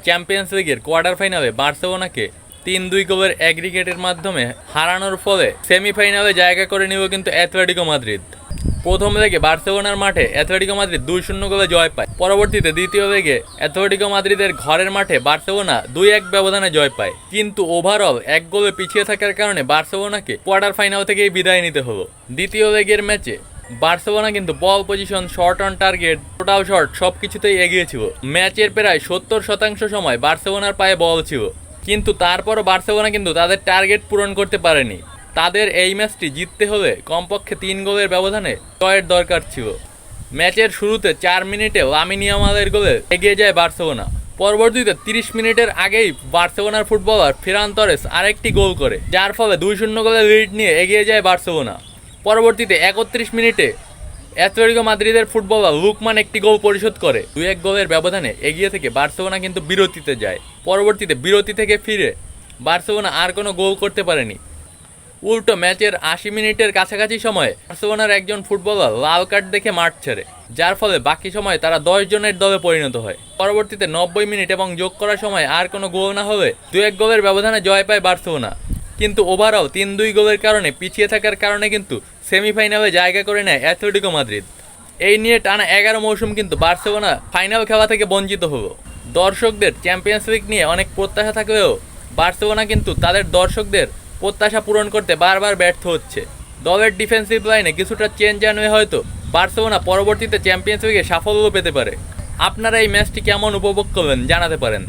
Champions লিগের quarter ফাইনালে বার্সেলোনাকে 3-2 গোলের অ্যাগ্রিগেটের মাধ্যমে হারানোর ফলে সেমিফাইনালে জায়গা করে নিল কিন্তু অ্যাথলেটিকো মাদ্রিদ। প্রথম লেগে বার্সেলোনার মাঠে অ্যাথলেটিকো মাদ্রিদ 2-0 গোলে জয় পায়। পরবর্তীতে দ্বিতীয় লেগে অ্যাথলেটিকো মাদ্রিদের ঘরের মাঠে বার্সেলোনা 2-1 ব্যবধানে জয় পায়। কিন্তু ওভারঅল 1 গোলে পিছিয়ে থাকার কারণে বার্সেলোনাকে কোয়ার্টার ফাইনাল থেকেই বিদায় নিতে হলো। দ্বিতীয় লেগের ম্যাচে বার্সেলোনা কিন্তু ball possession, shot on target, total shot সবকিছুতেই এগিয়ে ছিল। ম্যাচের প্রায় 70% সময় বার্সেলোনার পায়ে বল ছিল, কিন্তু তারপরও বার্সেলোনা কিন্তু তাদের টার্গেট পূরণ করতে পারেনি। তাদের এই ম্যাচটি জিততে হলে কমপক্ষে 3 গোলের ব্যবধানে জয়ের দরকার ছিল। ম্যাচের শুরুতে 4 মিনিটে লামিন ইয়ামালের গোলে এগিয়ে যায় বার্সেলোনা। পরবর্তীতে 30 মিনিটের আগেই বার্সেলোনার ফুটবলার ফেরান তরেস আরেকটি গোল করে, যার ফলে 2-0 গোলের লিড নিয়ে এগিয়ে যায় বার্সেলোনা। পরবর্তীতে 31 মিনিটে অ্যাথলেটিকো মাদ্রিদের ফুটবলার লুকমান একটি গোল পরিশোধ করে 2-1 গোলের ব্যবধানে এগিয়ে থেকে বার্সেলোনা কিন্তু বিরতিতে যায়। পরবর্তীতে বিরতি থেকে ফিরে বার্সেলোনা আর কোনো গোল করতে পারেনি। উল্টো ম্যাচের 80 মিনিটের কাছাকাছি সময়ে বার্সেলোনার একজন ফুটবলার লাল কার্ড দেখে মাঠ ছাড়ে, যার ফলে বাকি সময় তারা 10 জনের দলে পরিণত হয়। পরবর্তীতে 90 মিনিট এবং যোগ করার সময় আর কোনো গোল না হলে 2-1 গোলের ব্যবধানে জয় পায় বার্সেলোনা। কিন্তু ওভারঅল 3-2 গোলের কারণে পিছিয়ে থাকার কারণে কিন্তু সেমিফাইনালে জায়গা করে নেয় অ্যাথলেটিকো মাদ্রিদ। এই নিয়ে টানা 11 মৌসুম কিন্তু বার্সেলোনা ফাইনাল খেলা থেকে বঞ্চিত হলো। দর্শকদের চ্যাম্পিয়ন্স লিগ নিয়ে অনেক প্রত্যাশা থাকলেও বার্সেলোনা কিন্তু তাদের দর্শকদের প্রত্যাশা পূরণ করতে বারবার ব্যর্থ হচ্ছে। দলের ডিফেন্সিভ লাইনে কিছুটা চেঞ্জ আনলে হয়তো বার্সেলোনা পরবর্তীতে চ্যাম্পিয়ন্স লিগে সাফল্য পেতে পারে। আপনারা এই ম্যাচটি কেমন উপভোগ করলেন জানাতে পারেন।